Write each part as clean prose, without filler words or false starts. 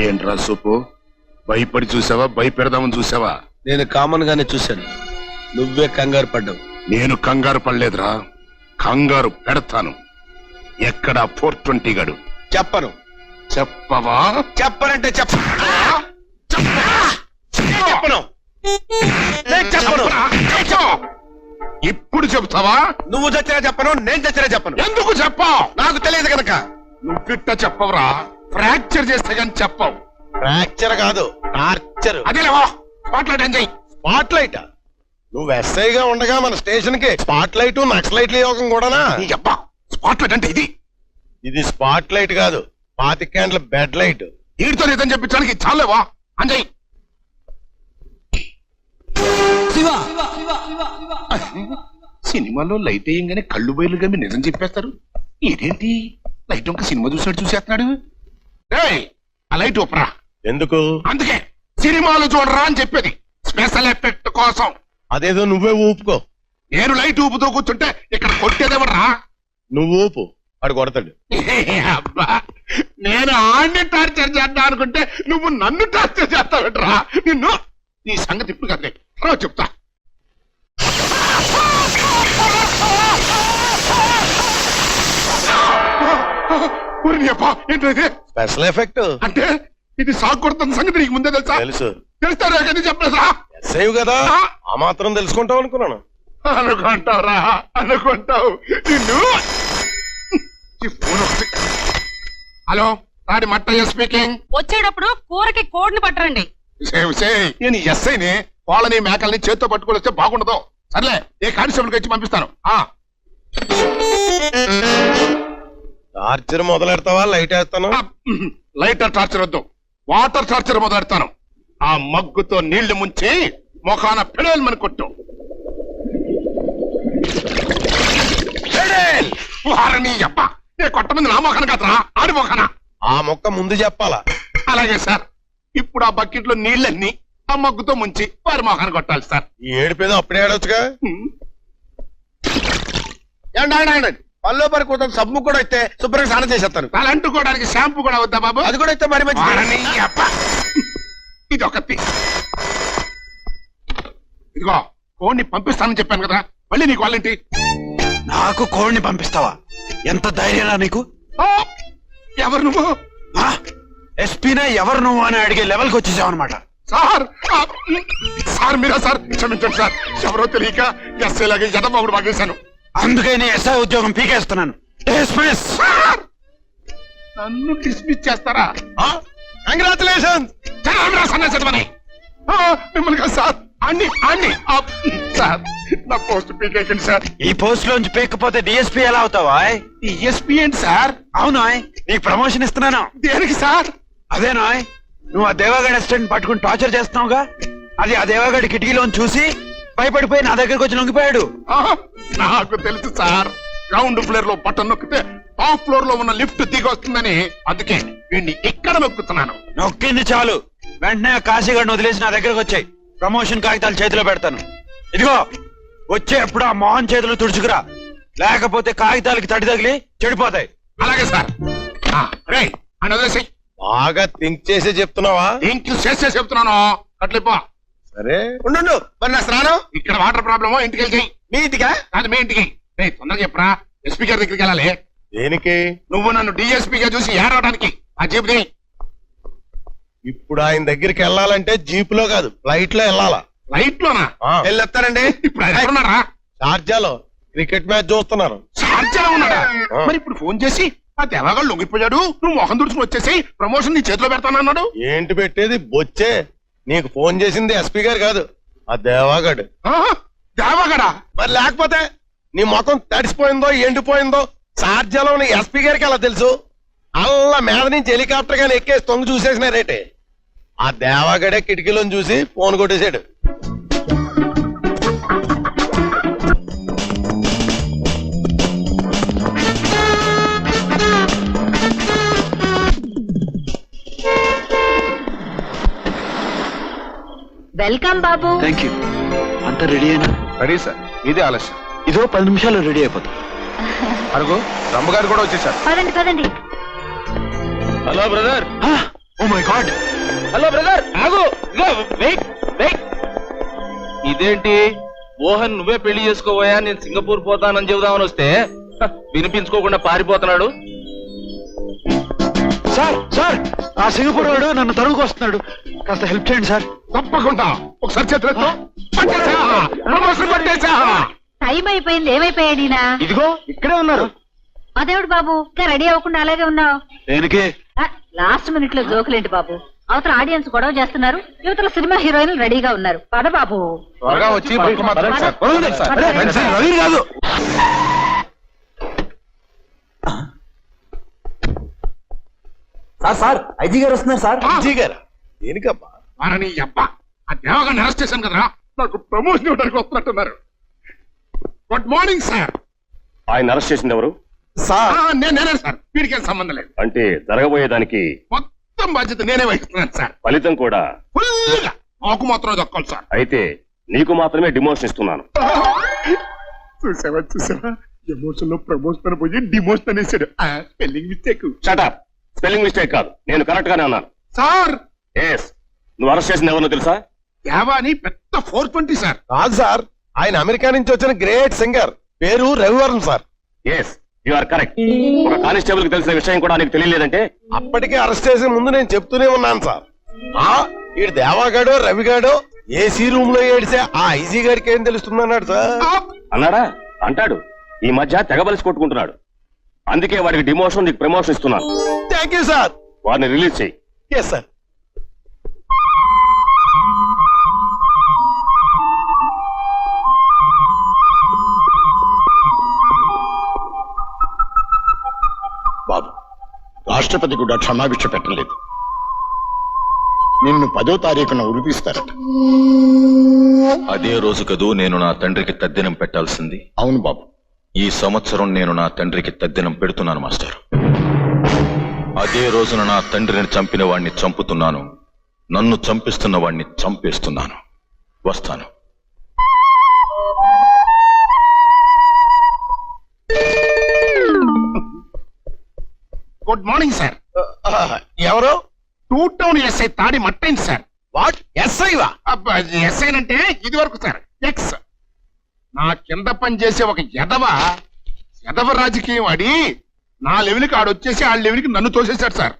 ఏంట్రా సూపు భయపడి చూసావా భయపెడదామని చూసావా? నేను కామన్ గానే చూశాను, నువ్వే కంగారు పడ్డావు. నేను కంగారు పడలేదురా, కంగారు పెడతాను. ఎక్కడ 420 గడు? చెప్పను. చెప్పవా? చెప్పనంటే చెప్పను. ఇప్పుడు చెప్తావా? నువ్వు చచ్చినా చెప్పను, నేను చచ్చినా చెప్పను. ఎందుకు చెప్పావు? నాకు తెలియదు కనుక. నువ్విట్ట చెప్పవరా, ఫ్రాక్చర్ చేస్తే గాని చెప్పవు. ఫ్రాక్చర్ కాదు, టార్చర్. అదేలేవా మాట్లాడేం చెయ్యి. Spot light. నువ్వు ఎస్ఐగా ఉండగా మన స్టేషన్ కి స్పాట్ లైట్ నక్సలైట్ యోగం కూడానా? స్పాట్ అంటే ఇది స్పాట్ లైట్ కాదు, 25 క్యాండ్ల బెడ్ లైట్. వీడితో నిజం చెప్పించడానికి చాలేవా అంజయ్? సినిమాలో లైట్ వేయంగానే కళ్ళు బయలు గమ్మి నిజం చెప్పేస్తారు. ఇదేంటి లైట్ ఒక సినిమా చూసినట్టు చూసేస్తున్నాడు. ఆ లైట్ ఒప్పరా. ఎందుకు? అందుకే సినిమాలు చూడరా అని చెప్పేది, స్పెషల్ ఎఫెక్ట్ కోసం. అదేదో నువ్వే ఊపుకో. నేను లైట్ ఊపుతూ కూర్చుంటే ఇక్కడ కొట్టేదేవరా? నువ్వు ఊపు, వాడు కొడతాడు. అబ్బా, నేను ఆడిని టార్చర్ చేద్దాం అనుకుంటే నువ్వు నన్ను టార్చర్ చేస్తావుట్రా. నిన్ను నీ సంగతి ఇప్పుడు కదే చెప్తా. ఏంటది? స్పెషల్ ఎఫెక్ట్ అంటే ఇది సాగు కొడుతున్న సంగతి నీకు ముందే తెలుసా? తెలుసు. తెలుస్తారా కానీ చెప్పలేదా? సేవ్ కదా, ఆ మాత్రం తెలుసుకుంటావు అనుకున్నాను. అనుకుంటావురా, అనుకుంటావు. నిన్ను హలో, రాడి మట్టయ్య స్పీకింగ్. వచ్చేటప్పుడు కూరకి కోడిని పట్టరండి. నేను ఎస్ఐని కోళ్ళని మేకల్ని చేత్తో పట్టుకొని వస్తే బాగుండదు. సర్లే, ఏ కానిస్టేబుల్ వచ్చి పంపిస్తాను. టార్చర్ మొదలెడతావా? లైట్ వేస్తాను. లైటర్ టార్చర్ వద్దు, వాటర్ టార్చర్ మొదలెడతాను. ఆ మగ్గుతో నీళ్లు ముంచి మొఖాన పెడేల్మని కొట్టు. వారని అబ్బా, నేను కొట్టమంది నా మొఖాన కదరా, ఆడి మొఖాన. ఆ మొక్క ముందు చెప్పాలా? అలాగే సార్. ఇప్పుడు ఆ బకెట్ లో నీళ్ళన్నీ ఆ మగ్గుతో ముంచి వారి మొఖాన కొట్టాలి సార్. ఈ ఏడుపేదో అప్పుడే ఆడొచ్చుగా. పల్లో పరి కూతురు సబ్బు కూడా అయితే శుభ్రంగా స్నానం చేసేస్తాను. అలా అంటుకోవడానికి షాంపూ కూడా వద్దా బాబు? అది కూడా అయితే మరి మంచిది. ఇది ఒకటి. ఇదిగో కోడిని పంపిస్తానని చెప్పాను కదా, మళ్ళీ నీకు వాళ్ళేంటి? నాకు కోడిని పంపిస్తావా? ఎంత ధైర్యం నీకు? ఎవరు నువ్వు? ఎస్పీనే ఎవరు నువ్వు అని అడిగే లెవెల్కి వచ్చేసావు అనమాట. సార్ సార్ మీరా సార్? క్షమించండి సార్, ఎవరో తెలియక ఎస్ఐ లాగే జనబాబుడు బాగేశాను. అందుకే నేను ఎస్ఐ ఉద్యోగం పీకేస్తున్నాను. డిస్మిస్. నన్ను డిస్మిస్ చేస్తారా? కంగ్రాచులేషన్స్. మిమ్మల్ని కాదు సార్, అన్ని అన్ని సార్. నా పోస్ట్ పీకేకండి సార్. ఈ పోస్ట్ లోంచి పీకపోతే డిఎస్పీ ఎలా అవుతావా? డిఎస్పీ ఏంటి సార్? అవునా, నీకు ప్రమోషన్ ఇస్తున్నాను. దేనికి సార్? అదేనా, నువ్వు ఆ దేవాగడ్ అసిస్టెంట్ పట్టుకుని టార్చర్ చేస్తున్నావుగా, అది ఆ దేవాగడ్ కిటికీలోంచి చూసి భయపడిపోయి నా దగ్గరకు వచ్చి లొంగిపోయాడు. నాకు తెలుసు సార్, గ్రౌండ్ ఫ్లోర్ లో బటన్ నొక్కితే టాప్ ఫ్లోర్ లో ఉన్న లిఫ్ట్ దిగి వస్తుందని, అందుకే వీడిని ఇక్కడ నొక్కుతున్నాను. నొక్కింది చాలు, వెంటనే కాశీగడ్ని వదిలేసి నా దగ్గరకు వచ్చాయి. ప్రమోషన్ కాగితాలు చేతిలో పెడతాను. ఇదిగో వచ్చే ఎప్పుడు ఆ మోహన్ చేతులు తుడుచుకురా, లేకపోతే కాగితాలకి తడి తగిలి చెడిపోతాయి. అలాగే సార్. అని వదిలేసి. బాగా థింక్ చేసి చెప్తున్నావా? థింక్ చేసే చెప్తున్నాను. అట్లిపో. సరే ఉండు. మరి నా స్నానం ఇక్కడ వాటర్ ప్రాబ్లమో ఇంటికి వెళ్ళి మీ ఇంటికా? అది మీ ఇంటికి. తొందరగా చెప్పరా, ఎస్పీ గారి దగ్గరికి వెళ్ళాలి. దేనికి? నువ్వు నన్ను డిఎస్పీగా చూసి ఏడవడానికి. ఆ జీప్ ది. ఇప్పుడు ఆయన దగ్గరికి వెళ్ళాలంటే జీప్ లో కాదు, ఫ్లైట్ లో వెళ్ళాలా. ఫ్లైట్ లోనా? వెళ్ళొస్తారండి. ఇప్పుడు ఆయన ఉన్నారా? షార్జాలో క్రికెట్ మ్యాచ్ చూస్తున్నారు. షార్జాలో ఉన్నాడా? మరి ఇప్పుడు ఫోన్ చేసి ఆ దేవాగాడు లొంగిపోయాడు, నువ్వు మొహం దుడుచుకుని వచ్చేసి ప్రమోషన్ నీ చేతిలో పెడతానన్నాడు. ఏంటి పెట్టేది బొచ్చే? నీకు ఫోన్ చేసింది ఎస్పీ గారు కాదు, ఆ దేవాగాడు. దేవాగాడా? మరి లేకపోతే నీ ముఖం తడిసిపోయిందో ఎండిపోయిందో షార్జాలో ఉన్న ఎస్పీ గారికి అలా తెలుసు? అల్లా మీద నుంచి హెలికాప్టర్ గాని ఎక్కేసి తొంగి చూసేసినారేటే. ఆ దేవాగడే కిటికీలోని చూసి ఫోన్ కొట్టేశాడు. Welcome Babu. Thank you. అంతా రెడీ అయినా? రెడీ సార్, ఇదే ఆలస్యం. ఇదో 10 నిమిషాలు రెడీ అయిపోతాం. అరుగు రమ్మగారు కూడా వచ్చేసారు. పదండి పదండి. Hello brother, oh my god. Hello brother ఆగు వెయిట్ వెయిట్. ఇదేంటి మోహన్ నువ్వే పెళ్లి చేసుకోబోయా, నేను సింగపూర్ పోతానని చెబుదామని వస్తే వినిపించుకోకుండా పారిపోతున్నాడు. సార్ సార్, ఆ సింగపూర్ వాడు నన్ను తరువుకు వస్తున్నాడు, కాస్త హెల్ప్ చేయండి సార్. తప్పకుండా ఒకసారి చేతులెత్తు. పట్టేశా, ప్రమోషన్ పట్టేశా. టైం అయిపోయింది, ఏమైపోయాడు ఈయన? ఇదిగో ఇక్కడే ఉన్నారు. అదేవిడు బాబు, ఇంకా రెడీ అవ్వకుండా అలాగే ఉన్నావు. దేనికి? లాస్ట్ మినిట్ లో జోకులేంటి బాబు? అవతల ఆడియన్స్ గొడవ చేస్తున్నారు, యువతల సినిమా హీరోయిన్లు రెడీగా ఉన్నారు. పద బాబు. త్వరగా వచ్చి బతుకు మాత్రం సార్. వదలండి. అరే, రండి సార్, రవి కాదు. సార్ ఐజీ గారు వస్తున్నారు సార్. అజ్జీ గారు దేనికబ్బా? వారని అబ్బా, ఆ దేవగాన్ని అరెస్ట్ చేశాను కదరా, నాకు ప్రమోషన్ ఇవ్వడానికి వస్తున్నట్టున్నారు. Good morning sir. ఆయన అరెస్ట్ చేసింది ఎవరు? సార్ నేనే సార్, వీడికి ఏం సంబంధం లేదు. అంటే జరగబోయేదానికి మొత్తం బాధ్యత నేనే వహిస్తున్నాను సార్. ఫలితం కూడా ఫుల్గా మాకు మాత్రం దక్కాలి సార్. అయితే నీకు మాత్రమే డిమోషన్ ఇస్తున్నాను. చూసావా ఎమోషన్ లో ప్రమోషన్ పోయి డిమోషన్ అనేసాడు. Spelling mistake shut up. Spelling mistake కాదు, నేను కరెక్ట్ గానే అన్నాను. సార్. ఎస్, నువ్వు అరెస్ట్ చేసింది ఎవరో తెలుసా? యావా అని పెద్ద 420 సార్. కాదు సార్, ఆయన అమెరికా నుంచి వచ్చిన గ్రేట్ సింగర్, పేరు Ravi Varma sir. Yes, you are correct. ఒక కానిస్టేబుల్ కి తెలిసిన విషయం కూడా నీకు తెలియలేదంటే? అప్పటికే అరెస్ట్ చేసే ముందు నేను చెప్తూనే ఉన్నాను సార్. ఈ దేవాగాడో రవిగాడో ఏసీ రూమ్ లో ఏడిసే ఆ ఐజీ గారికి ఏం తెలుస్తుంది అన్నాడు సార్. అన్నాడా? అంటాడు. ఈ మధ్య తెగబలిసి కొట్టుకుంటున్నాడు. అందుకే వాడికి డిమోషన్, నీకు ప్రమోషన్ ఇస్తున్నాను. Thank you sir. వాడిని రిలీజ్ చేయి. Yes sir. బాబు, రాష్ట్రపతి కూడా క్షమాభిక్ష పెట్టలేదు. నిన్ను 10వ తారీఖున ఉరిపిస్తారట. అదే రోజు కదూ నేను నా తండ్రికి తద్దినం పెట్టాల్సింది. అవును బాబు. ఈ సంవత్సరం నేను నా తండ్రికి తద్దినం పెడుతున్నాను మాస్టర్. అదే రోజున నా తండ్రిని చంపిన వాణ్ణి చంపుతున్నాను, నన్ను చంపిస్తున్న వాణ్ణి చంపేస్తున్నాను. వస్తాను. Good morning sir. ఎవరు? 2 టౌన్ ఎస్ఐ తాడి మట్టైంది సార్. వాట్? ఎస్ఐవా? ఎస్ఐ అంటే ఇది వరకు సార్ ఎక్స్. నా కింద పనిచేసే ఒక ఎదవ రాజకీయం ఆడి నా లెవెల్కి ఆడొచ్చేసి ఆ లెవెల్కి నన్ను తోసేశాడు సార్.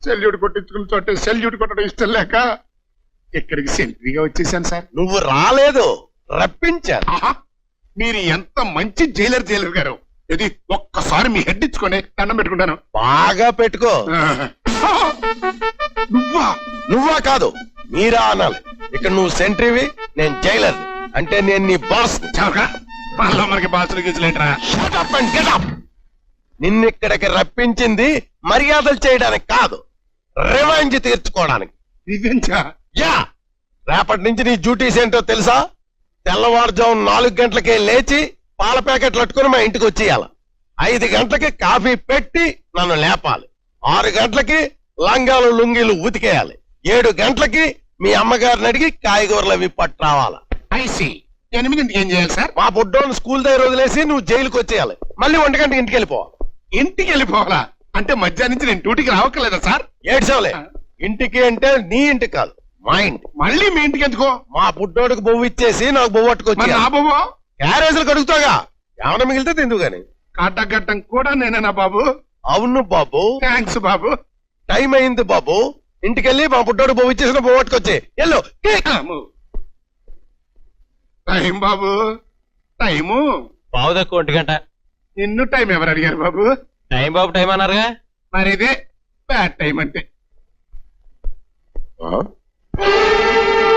సెల్యూట్ కొట్టించుకున్న చోటే సెల్యూట్ కొట్టడం ఇష్టం లేక ఇక్కడికి సెంట్రీగా వచ్చేసాను సార్. నువ్వు రాలేదు, రప్పించాను. ఆహా, మీరు ఎంత మంచి జైలర్ గారు. ఇది ఒక్కసారి మీ హెడ్ ఇచ్చుకొని దండం పెట్టుకుంటాను. బాగా పెట్టుకో. నువ్వా కాదు, మీరా అనాలి. ఇక్కడ నువ్వు సెంట్రీవి, నేను జైలర్. అంటే నేను నీ బాస్. మళ్ళా మనకి బాసులు గీసులేంట్రా. నిన్నిక్కడికి రప్పించింది మర్యాదలు చేయడానికి కాదు, రివెంజ్ తీర్చుకోవడానికి. రివెంజా? యా. రేపటి నుంచి నీ డ్యూటీస్ ఏంటో తెలుసా? తెల్లవారుజాము 4 గంటలకే లేచి పాల ప్యాకెట్లు అట్టుకుని మా ఇంటికి వచ్చేయాలి. 5 గంటలకి కాఫీ పెట్టి నన్ను లేపాలి. 6 గంటలకి లంగాలు లుంగీలు ఉతికేయాలి. 7 గంటలకి మీ అమ్మగారిని అడిగి కాయగూరలు అవి పట్టు రావాలి. ఐసి 8ంటికి ఏం చేయాలి సార్? మా బుడ్డోని స్కూల్ దగ్గర వదిలేసి నువ్వు జైలుకి వచ్చేయాలి. మళ్ళీ 1 గంటకి ఇంటికి వెళ్ళిపోవాలి. ఇంటికి వెళ్ళిపోవాలా? అంటే మధ్యాహ్నం నుంచి నేను డ్యూటీకి రావట్లేదా సార్? ఏడ్చవలే. ఇంటికి అంటే నీ ఇంటికి కాదు, మా ఇంటి. మళ్ళీ మీ ఇంటికి ఎందుకో? మా బుడ్డోడికి బొవ్వు ఇచ్చేసి నాకు బొవ్వు పట్టుకొచ్చి నా బాబు క్యారేజీలు కడుగుతాగా, ఏమైనా మిగిలితే తిందు గాని. కట్టగట్టం కూడా నేనేనా బాబు? అవును బాబు. థ్యాంక్స్ బాబు. టైం అయింది బాబు, ఇంటికెళ్ళి మా బుడ్డోడు బొవ్వు ఇచ్చేసిన బొవ్వు పట్టుకొచ్చి ఎల్లు. టైం బాబు, టైము 1:15 నిన్ను టైం ఎవరు అడిగారు బాబు? టైం బాబు టైం అన్నారుగా. మరి ఇదే బ్యాడ్ టైం అంటే.